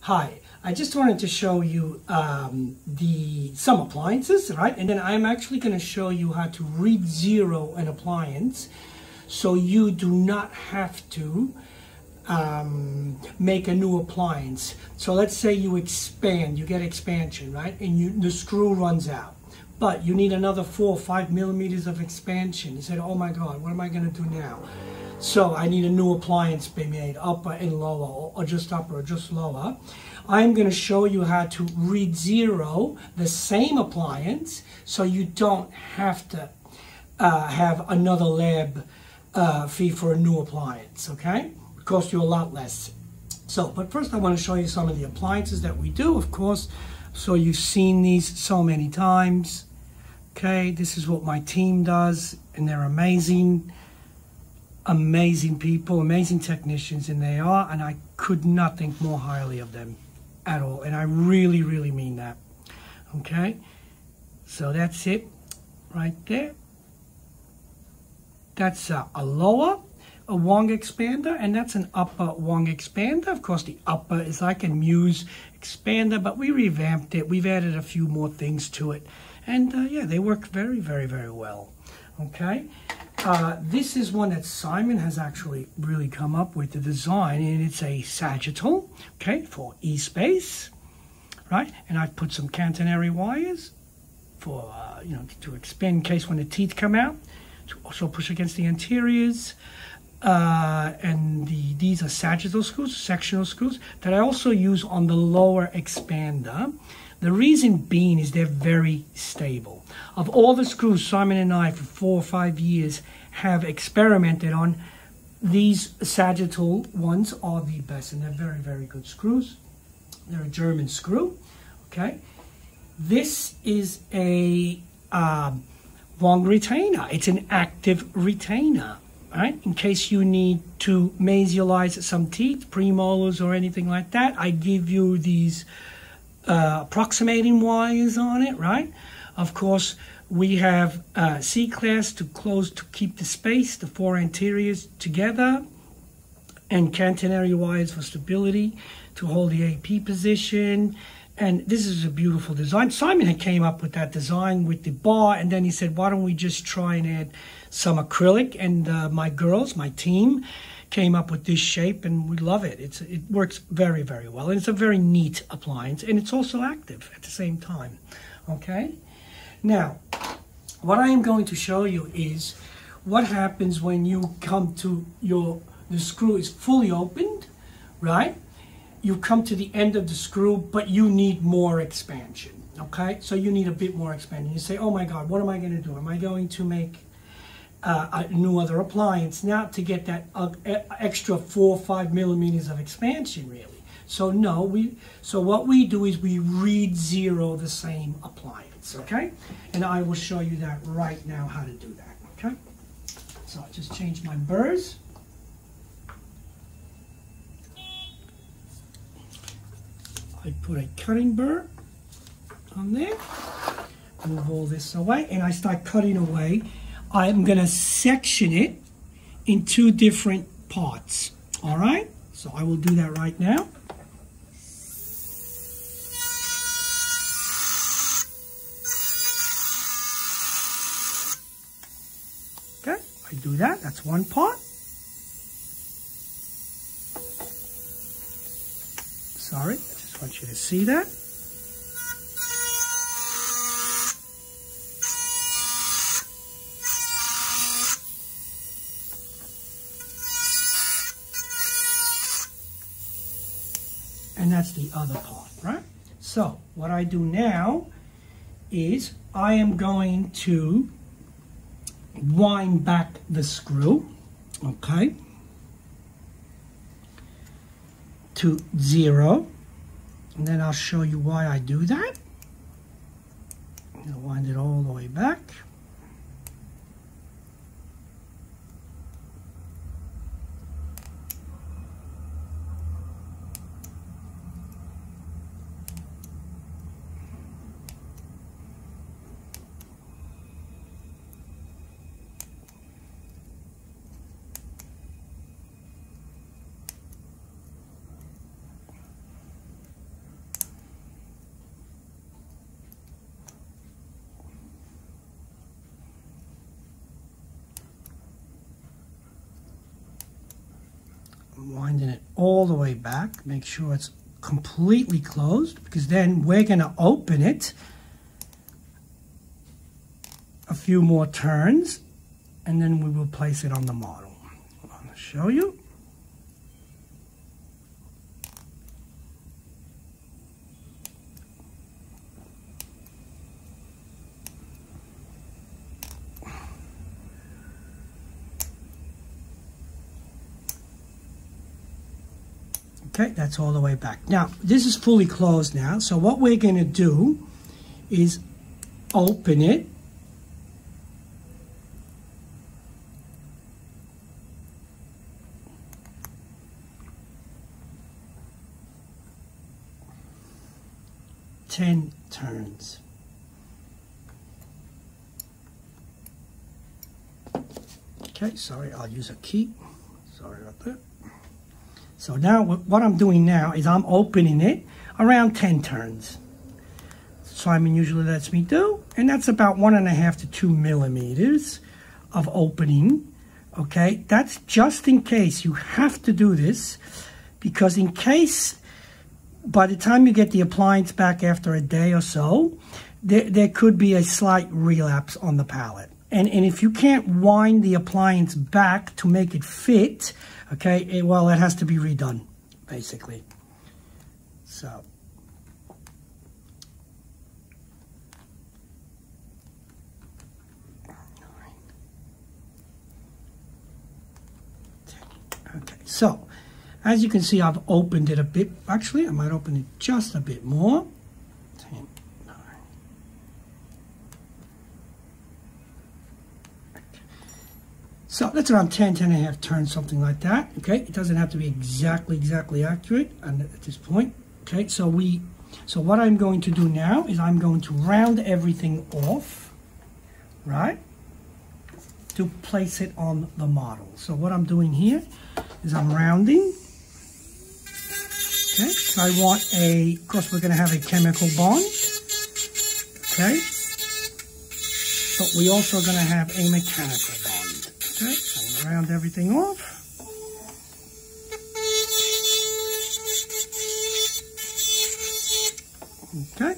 Hi, I just wanted to show you some appliances, right? And then I'm actually going to show you how to read zero an appliance so you do not have to make a new appliance. So let's say you expand, you get expansion, right? And the screw runs out. But you need another 4 or 5 millimeters of expansion. You said, oh my God, what am I going to do now? So I need a new appliance be made, upper and lower, or just upper or just lower. I'm going to show you how to read zero the same appliance so you don't have to have another lab fee for a new appliance, okay? It costs you a lot less. So, but first I want to show you some of the appliances that we do, of course. So you've seen these so many times. Okay, this is what my team does, and they're amazing. Amazing people, amazing technicians, and they are, and I could not think more highly of them at all, and I really, really mean that. Okay, so that's it right there. That's a lower Wang expander, and that's an upper Wang expander. Of course, the upper is like a Muse expander, but we revamped it. We've added a few more things to it, and yeah, they work very, very, very well. Okay. This is one that Simon has actually really come up with the design, and it's a sagittal, okay, for E-space, right? And I've put some catenary wires for, you know, to expand in case when the teeth come out, to also push against the anteriors. And these are sagittal screws, sectional screws, that I also use on the lower expander. The reason being is they're very stable. Of all the screws Simon and I for 4 or 5 years have experimented on, these sagittal ones are the best, and they're very, very good screws. They're a German screw, okay? This is a Wang retainer. It's an active retainer, right? In case you need to mesialize some teeth, premolars or anything like that, I give you these approximating wires on it, right? Of course, we have C-class to keep the space, the 4 anteriors together, and catenary wires for stability to hold the AP position. And this is a beautiful design. Simon had came up with that design with the bar, and then he said, why don't we just try and add some acrylic? And my girls, my team, came up with this shape, and we love it. It works very, very well, and it's a very neat appliance, and it's also active at the same time. Okay? Now, what I am going to show you is what happens when you come to the screw is fully opened, right? You come to the end of the screw, but you need more expansion, okay? So you need a bit more expansion. You say, oh my God, what am I going to do? Am I going to make a new other appliance now to get that extra 4 or 5 millimeters of expansion, really? So no, so what we do is we read zero the same appliance, okay? And I will show you that right now how to do that, okay? So I just changed my burrs. I put a cutting burr on there, move all this away, and I start cutting away. I'm going to section it in 2 different parts, all right? So I will do that right now. Okay, I do that. That's one part. Sorry, I just want you to see that. And that's the other part, right? So what I do now is I am going to wind back the screw, okay, to 0. And then I'll show you why I do that. I'm going to wind it all the way back. I'm winding it all the way back. Make sure it's completely closed, because then we're going to open it a few more turns, and then we will place it on the model. I'm going to show you. Okay, that's all the way back. Now, this is fully closed now, so what we're going to do is open it. Ten turns. Okay, sorry, I'll use a key. Sorry about that. So now what I'm doing now is I'm opening it around 10 turns. Simon usually lets me do, and that's about 1.5 to 2 millimeters of opening. Okay, that's just in case. You have to do this, because in case by the time you get the appliance back after a day or so, there could be a slight relapse on the palette. And if you can't wind the appliance back to make it fit, okay, well, it has to be redone, basically. So. Okay, so, as you can see, I've opened it a bit. Actually, I might open it just a bit more. 10, 9. So that's around 10.5 turns, something like that. Okay, it doesn't have to be exactly accurate at this point. Okay, so what I'm going to do now is I'm going to round everything off, right, to place it on the model. So what I'm doing here is I'm rounding. Okay, so I want of course we're going to have a chemical bond. Okay, but we also going to have a mechanical bond. Okay, so I'm going to round everything off. Okay.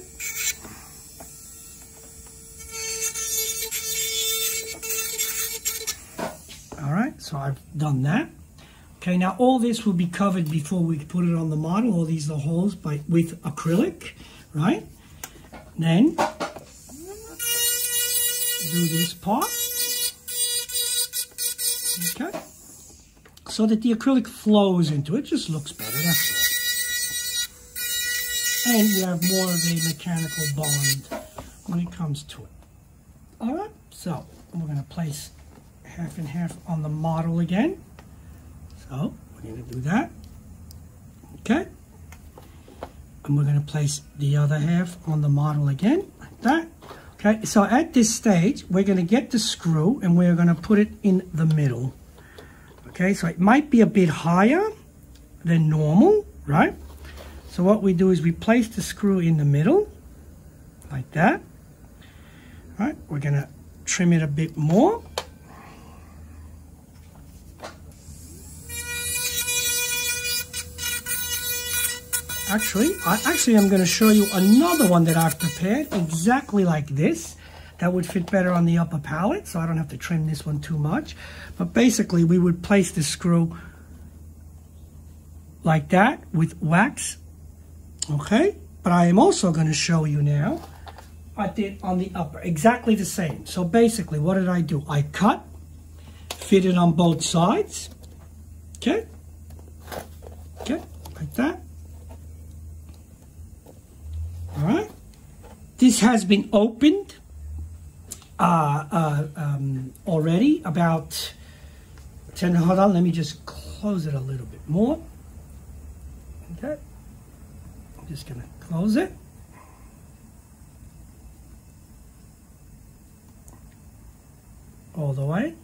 All right, so I've done that. Okay, now all this will be covered before we put it on the model. All these are holes with acrylic, right? Then do this part. Okay, so that the acrylic flows into it, just looks better, that's all. And you have more of a mechanical bond when it comes to it. All right, so we're going to place half and half on the model again. So we're going to do that. Okay, and we're going to place the other half on the model again, like that. Okay, so at this stage, we're going to get the screw and we're going to put it in the middle. Okay, so it might be a bit higher than normal, right? So what we do is we place the screw in the middle, like that. All right, we're going to trim it a bit more. Actually, I'm going to show you another one that I've prepared exactly like this. That would fit better on the upper palette, so I don't have to trim this one too much. But basically, we would place the screw like that with wax. Okay? But I am also going to show you now, I did on the upper, exactly the same. So basically, what did I do? I cut, fit it on both sides. Okay? Okay, like that. All right, this has been opened already about 10. Hold on, let me just close it a little bit more. Okay, I'm just gonna close it. All the way.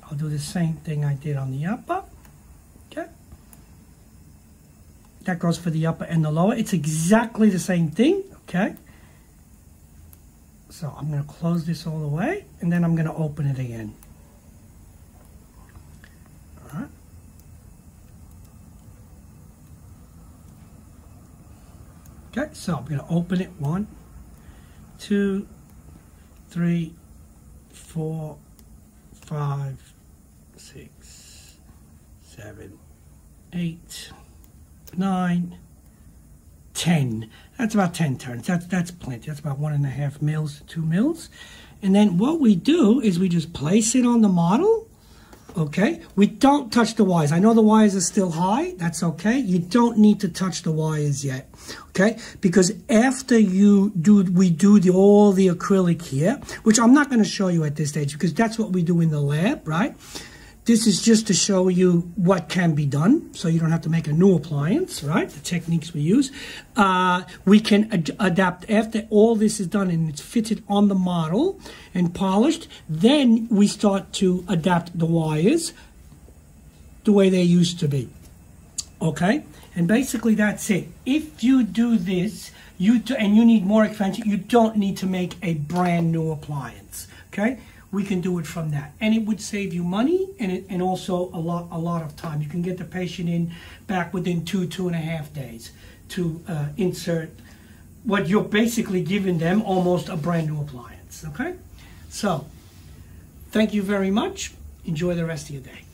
I'll do the same thing I did on the upper. Okay. That goes for the upper and the lower. It's exactly the same thing, okay? So I'm going to close this all the way, and then I'm going to open it again. All right. Okay, so I'm going to open it. 1, 2, 3, 4, 5, 6, 7, 8, 9, 10. That's about 10 turns. That's plenty. That's about 1.5 mils, 2 mils. And then what we do is we just place it on the model. Okay, we don't touch the wires. I know the wires are still high. That's okay. You don't need to touch the wires yet. Okay, because after we do all the acrylic here, which I'm not going to show you at this stage because that's what we do in the lab, right? This is just to show you what can be done, so you don't have to make a new appliance, right? The techniques we use. We can adapt after all this is done and it's fitted on the model and polished. Then we start to adapt the wires the way they used to be. Okay? And basically that's it. If you do this, and you need more expansion, you don't need to make a brand new appliance. Okay? We can do it from that, and it would save you money and also a lot of time. You can get the patient in back within 2.5 days to insert what you're basically giving them, almost a brand new appliance. Okay, so thank you very much. Enjoy the rest of your day.